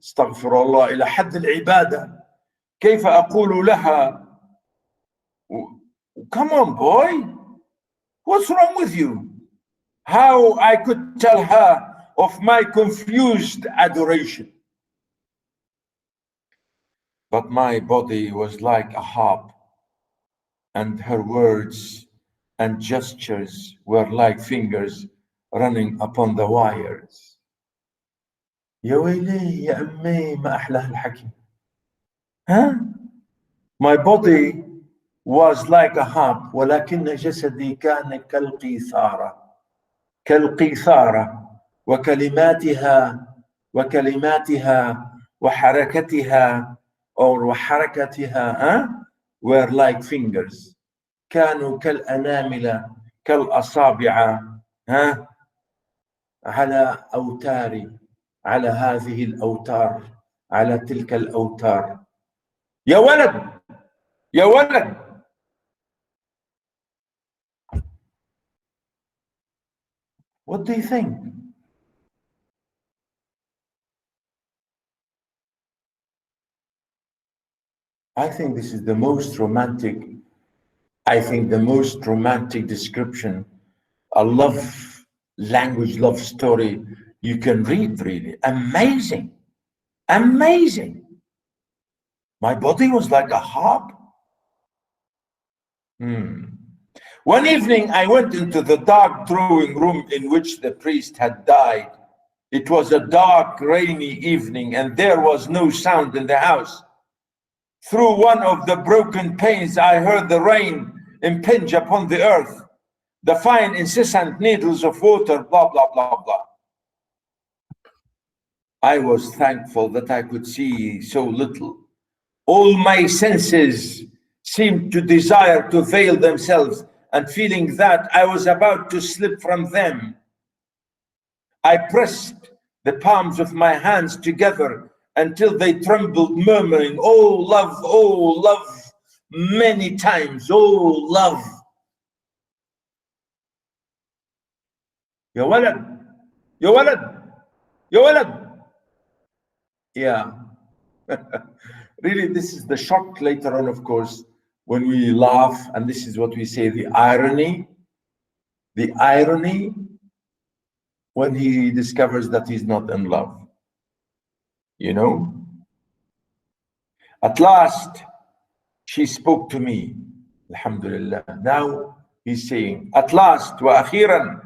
استغفر الله إلى حد العبادة. كيف أقول لها come on boy, what's wrong with you? How I could tell her of my confused adoration. But my body was like a harp, and her words and gestures were like fingers running upon the wires. يا ويلي يا أمي ما أحلى هالحكي. My body was like a harp ولكن جسدي كان كالقيثارة وكلماتها وحركتها were like fingers. كانوا كالأنامل كالأصابع على أوتاري على هذه الأوتار على تلك الأوتار. يا ولد يا ولد. What do you think? I think this is the most romantic, description, a love language, love story you can read, really. Amazing. Amazing. My body was like a harp. One evening, I went into the dark drawing room in which the priest had died. It was a dark, rainy evening, and there was no sound in the house. Through one of the broken panes, I heard the rain impinge upon the earth, the fine, incessant needles of water, blah, blah, blah, blah. I was thankful that I could see so little. All my senses seemed to desire to veil themselves, and feeling that I was about to slip from them, I pressed the palms of my hands together until they trembled, murmuring, oh love, many times, oh love. يا ولد يا ولد يا ولد. Yeah. Really, this is the shock later on, of course, when we laugh, and this is what we say, the irony when he discovers that he's not in love, you know? At last, she spoke to me, alhamdulillah. Now he's saying, at last, وأخيرا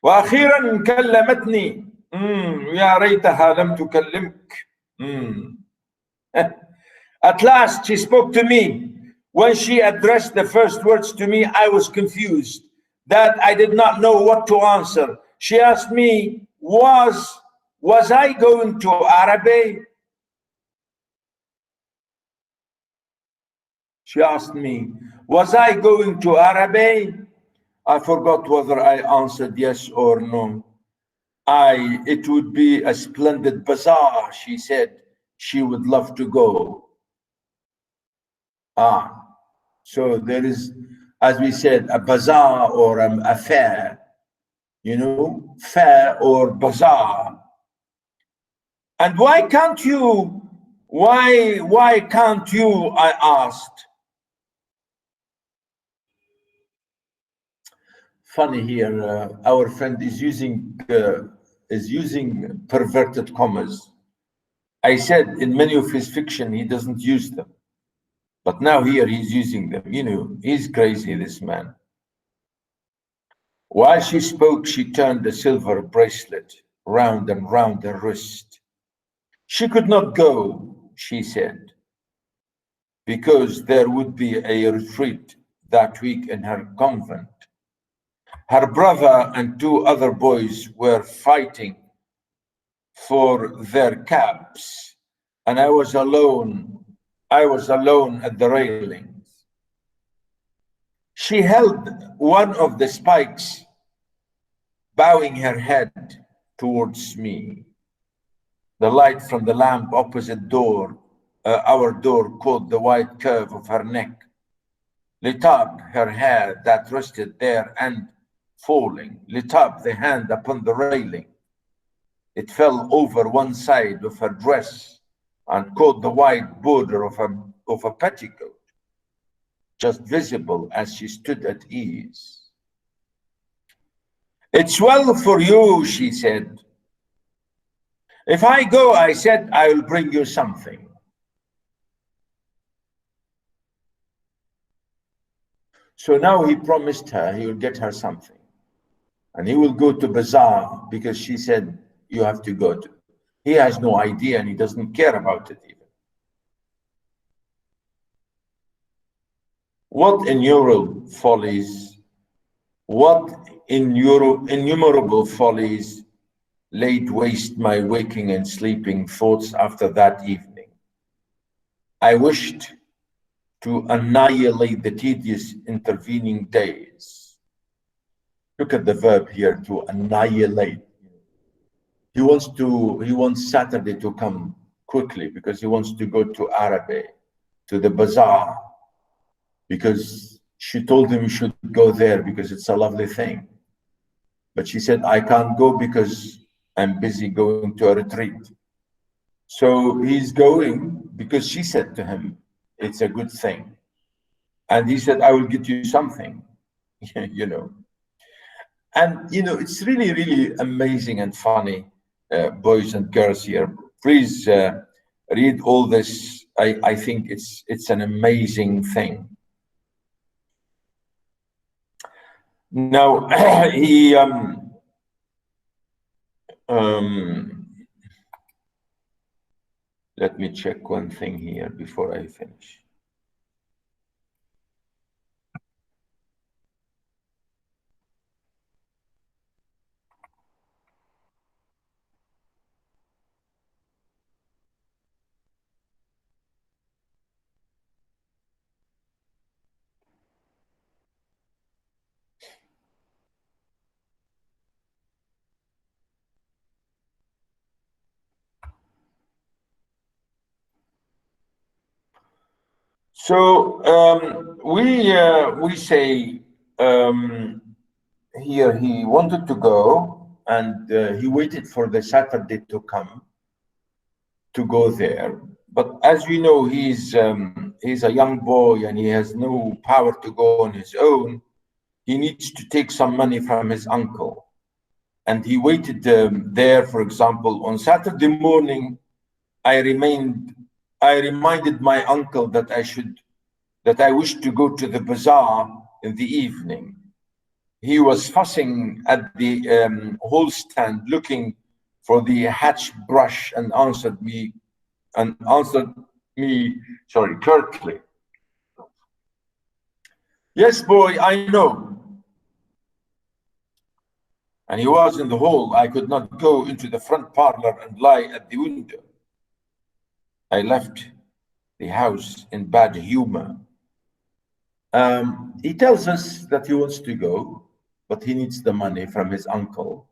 كلمتني. يا ريتها لم تكلمك. At last, she spoke to me. When she addressed the first words to me, I was confused, that I did not know what to answer. She asked me, was I going to Araby? She asked me, was I going to Araby? I forgot whether I answered yes or no. It would be a splendid bazaar, she said. She would love to go. So there is, as we said, a bazaar or a fair, you know, fair or bazaar. And why can't you, I asked. Funny here, our friend is using perverted commas. I said in many of his fiction, he doesn't use them. But now here he's using them. You know, he's crazy, this man. While she spoke, she turned a silver bracelet round and round her wrist. She could not go, she said, because there would be a retreat that week in her convent. Her brother and two other boys were fighting for their caps, and I was alone at the railings. She held one of the spikes, bowing her head towards me. The light from the lamp opposite our door caught the white curve of her neck, lit up her hair that rested there, and falling, lit up the hand upon the railing. It fell over one side of her dress and caught the white border of a petticoat, just visible as she stood at ease. It's well for you, she said. If I go, I said, I will bring you something. So now he promised her he will get her something. And he will go to bazaar because she said, you have to go to. He has no idea and he doesn't care about it even. What innumerable follies, innumerable follies laid waste my waking and sleeping thoughts after that evening. I wished to annihilate the tedious intervening days. Look at the verb here, to annihilate. He wants Saturday to come quickly because he wants to go to Araby, to the bazaar, because she told him he should go there because it's a lovely thing. But she said, I can't go because I'm busy going to a retreat. So he's going because she said to him, it's a good thing. And he said, I will get you something, you know. And, you know, it's really, really amazing and funny, boys and girls here. Please read all this. I think it's an amazing thing. Now, he, let me check one thing here before I finish. So we say here he wanted to go and he waited for the Saturday to come, to go there. But as you know, he's a young boy and he has no power to go on his own. He needs to take some money from his uncle. And he waited there, for example, on Saturday morning. I reminded my uncle that I wished to go to the bazaar in the evening. He was fussing at the whole stand, looking for the hatch brush, and answered me, sorry, curtly. Yes, boy, I know. And he was in the hall. I could not go into the front parlor and lie at the window. I left the house in bad humor. He tells us that he wants to go, but he needs the money from his uncle.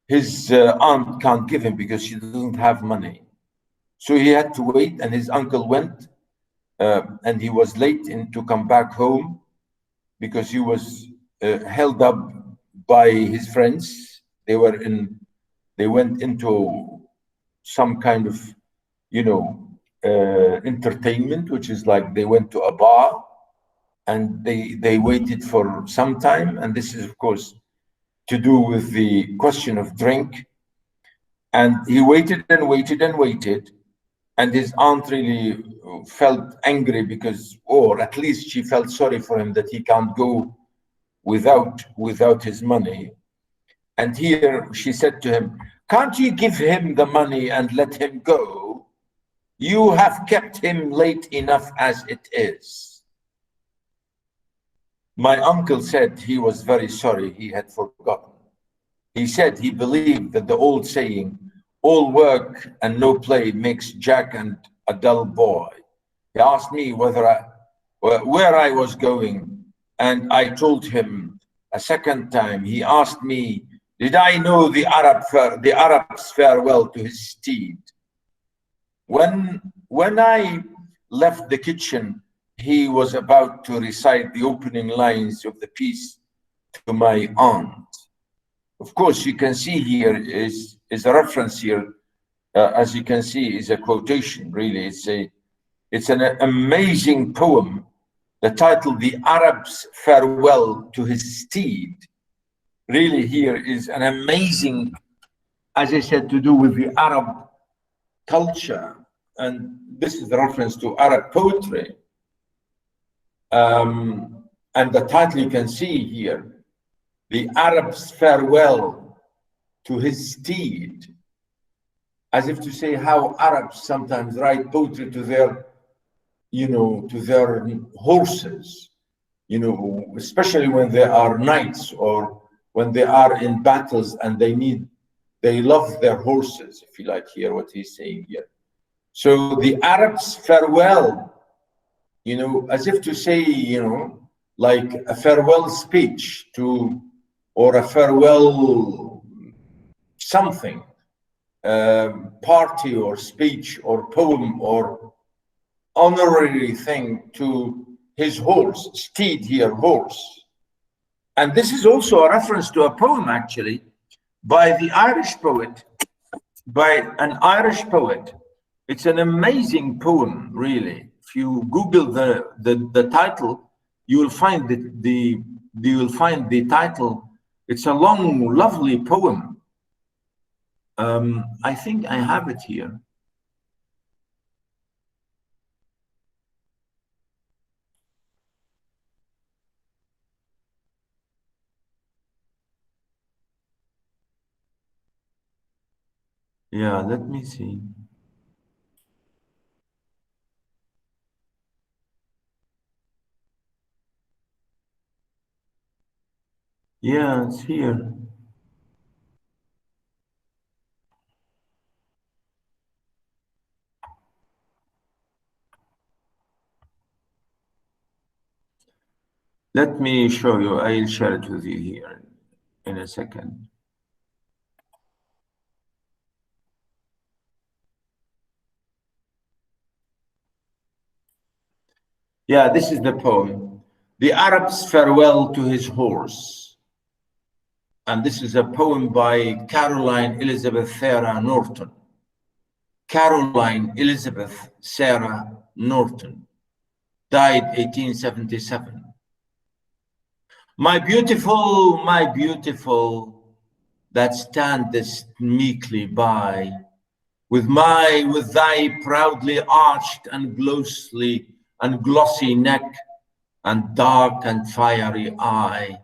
His aunt can't give him because she doesn't have money. So he had to wait, and his uncle went, and he was late to come back home because he was held up by his friends. They went into some kind of, entertainment, which is like they went to a bar, and they waited for some time. And this is, of course, to do with the question of drink. And he waited and waited and waited. And his aunt really felt angry because, or at least she felt sorry for him that he can't go without his money. And here she said to him, can't you give him the money and let him go? You have kept him late enough as it is. My uncle said he was very sorry, he had forgotten. He said he believed that the old saying, all work and no play makes Jack and a dull boy. He asked me where I was going, and I told him a second time. He asked me, did I know the Arab's farewell to his steed? When I left the kitchen, he was about to recite the opening lines of the piece to my aunt. Of course, you can see here is a reference here, as you can see, is a quotation, really. It's an amazing poem. The title, The Arab's Farewell to His Steed, really here is an amazing, as I said, to do with the Arab culture. And this is the reference to Arab poetry. And the title you can see here, The Arab's Farewell to His Steed, as if to say how Arabs sometimes write poetry to their, to their horses, especially when they are knights or when they are in battles and they love their horses, if you like hear what he's saying here. So the Arab's farewell, as if to say, like a farewell speech or a farewell something, party or speech or poem or honorary thing to his horse, steed here, horse. And this is also a reference to a poem actually by an Irish poet. It's an amazing poem, really. If you Google the title, you will find the title. It's a long, lovely poem. I think I have it here. Yeah, let me see. Yeah, it's here. Let me show you. I'll share it with you here in a second. Yeah, this is the poem. The Arab's Farewell to His Horse. And this is a poem by Caroline Elizabeth Thera Norton. Caroline Elizabeth Sarah Norton, died 1877. My beautiful, that standest meekly by, with thy proudly arched and glossy neck and dark and fiery eye.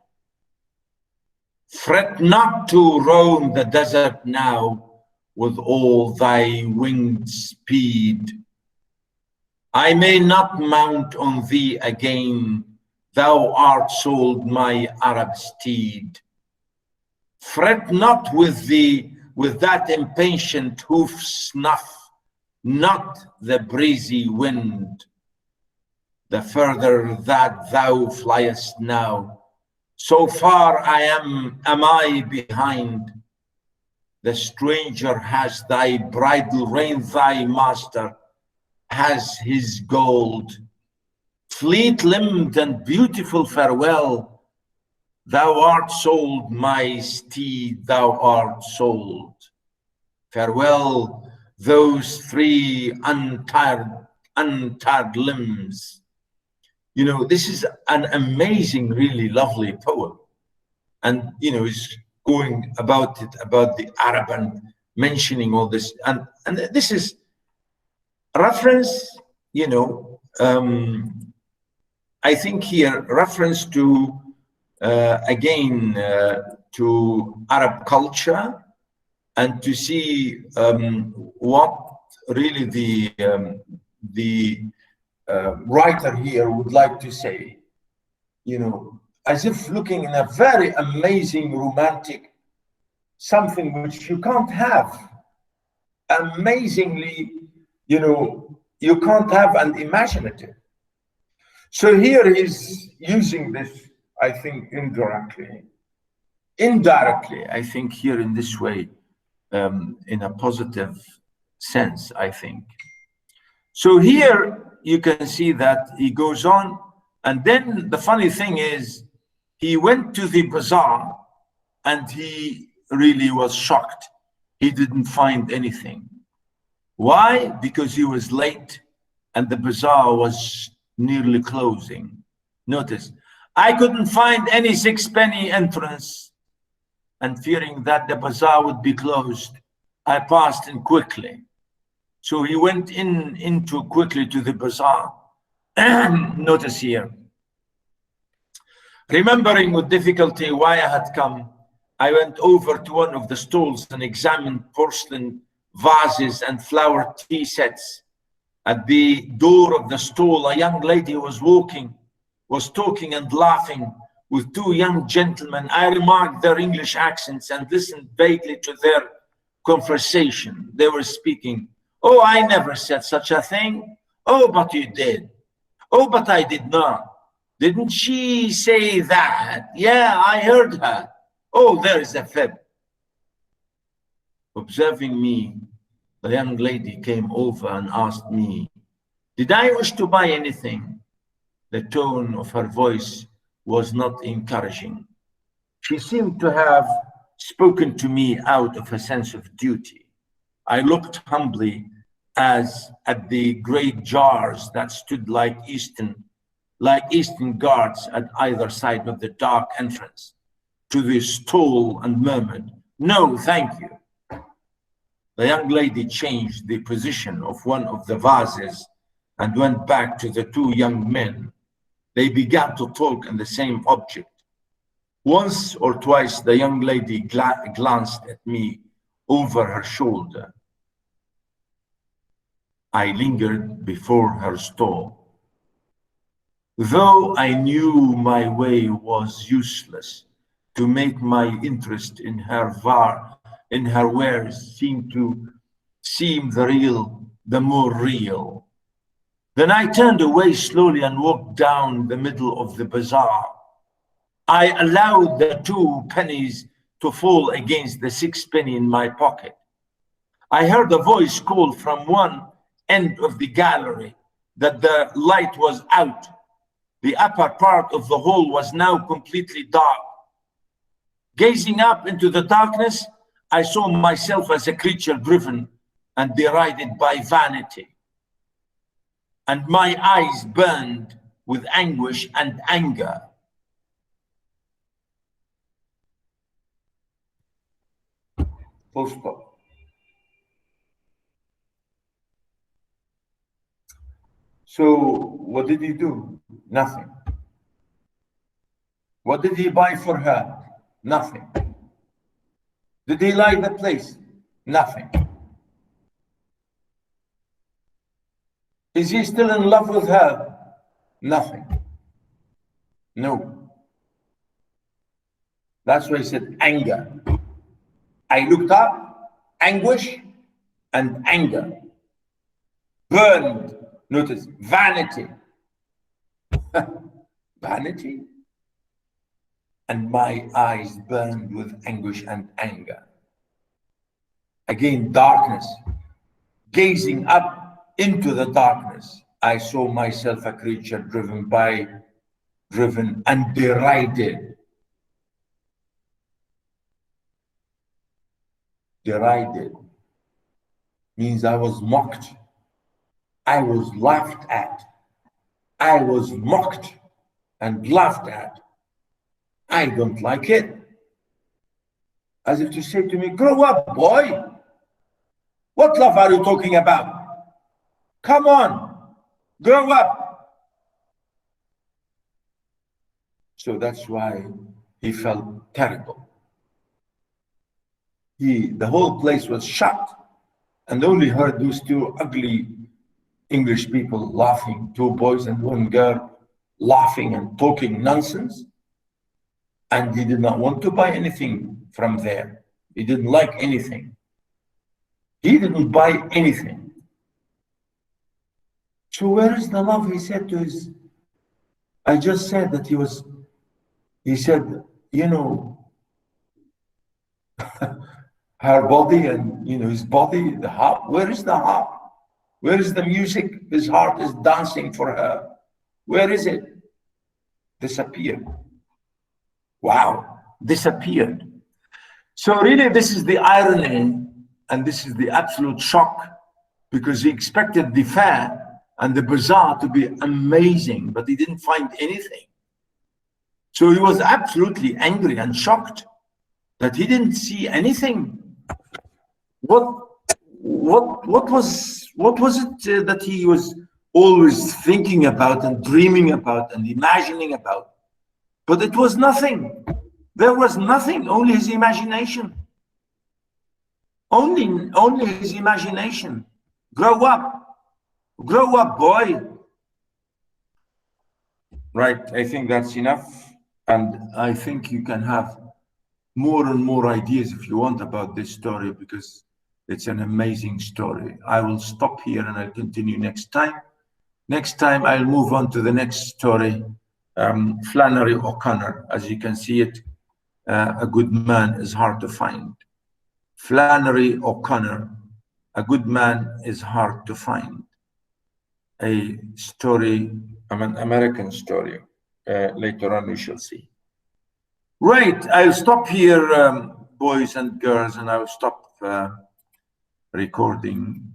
Fret not to roam the desert now with all thy winged speed. I may not mount on thee again, thou art sold my Arab steed. Fret not with that impatient hoof snuff, not the breezy wind. The further that thou fliest now, so far am I behind. The stranger has thy bridle rein, thy master has his gold. Fleet-limbed and beautiful, farewell. Thou art sold, my steed, thou art sold. Farewell, those three untired limbs. You know, this is an amazing, really lovely poem. And, you know, it's going about it, about the Arab and mentioning all this. And this is reference, you know, I think here reference to, again, to Arab culture, and to see what really the writer here would like to say, you know, as if looking in a very amazing romantic, something which you can't have, amazingly, you know, you can't have an imaginative. So here he's using this, I think, indirectly, I think here in this way, in a positive sense, I think. So here you can see that he goes on, and then the funny thing is, he went to the bazaar and he really was shocked. He didn't find anything. Why? Because he was late and the bazaar was nearly closing. Notice, I couldn't find any sixpenny entrance, and fearing that the bazaar would be closed, I passed in quickly. So he went into quickly to the bazaar. Notice here, remembering with difficulty why I had come, I went over to one of the stalls and examined porcelain vases and flower tea sets. At the door of the stall, a young lady was talking and laughing with two young gentlemen. I remarked their English accents and listened vaguely to their conversation. They were speaking. Oh, I never said such a thing. Oh, but you did. Oh, but I did not. Didn't she say that? Yeah, I heard her. Oh, there is a fib. Observing me, the young lady came over and asked me, did I wish to buy anything? The tone of her voice was not encouraging. She seemed to have spoken to me out of a sense of duty. I looked humbly at the great jars that stood like Eastern guards at either side of the dark entrance to the stall and murmured, no, thank you. The young lady changed the position of one of the vases and went back to the two young men. They began to talk on the same object. Once or twice, the young lady glanced at me over her shoulder. I lingered before her stall. Though I knew my way was useless, to make my interest in her wares seem the more real. Then I turned away slowly and walked down the middle of the bazaar. I allowed the 2 pennies to fall against the 6 penny in my pocket. I heard a voice call from one end of the gallery that the light was out. The upper part of the hall was now completely dark. Gazing up into the darkness, I saw myself as a creature driven and derided by vanity, and my eyes burned with anguish and anger. Full stop. So what did he do? Nothing. What did he buy for her? Nothing. Did he like the place? Nothing. Is he still in love with her? Nothing. No. That's why he said anger. I looked up, anguish and anger. Burned, notice, vanity. Vanity. And my eyes burned with anguish and anger. Again, darkness. Gazing up into the darkness, I saw myself a creature driven and derided. Derided means I was mocked. I was laughed at. I was mocked and laughed at. I don't like it. As if to say to me, grow up, boy. What love are you talking about? Come on, grow up. So that's why he felt terrible. The whole place was shut and only heard those two ugly English people laughing, two boys and one girl laughing and talking nonsense. And he did not want to buy anything from there. He didn't like anything. He didn't buy anything. So where is the love? He said to his, I just said that he said, you know, her body and, you know, his body, the harp. Where is the harp? Where is the music? His heart is dancing for her. Where is it? Disappeared. Wow, disappeared. So really, this is the irony, and this is the absolute shock, because he expected the fair and the bazaar to be amazing, but he didn't find anything. So he was absolutely angry and shocked that he didn't see anything. What was it that he was always thinking about and dreaming about and imagining about? But it was nothing. There was nothing, only his imagination. Only his imagination. Grow up, boy. Right, I think that's enough. And I think you can have more and more ideas if you want about this story, because it's an amazing story. I will stop here and I'll continue next time. Next time I'll move on to the next story. Flannery O'Connor, as you can see it, a good man is hard to find. Flannery O'Connor, a good man is hard to find. A story, an American story. Later on we shall see. Right, I'll stop here, boys and girls, and I'll stop recording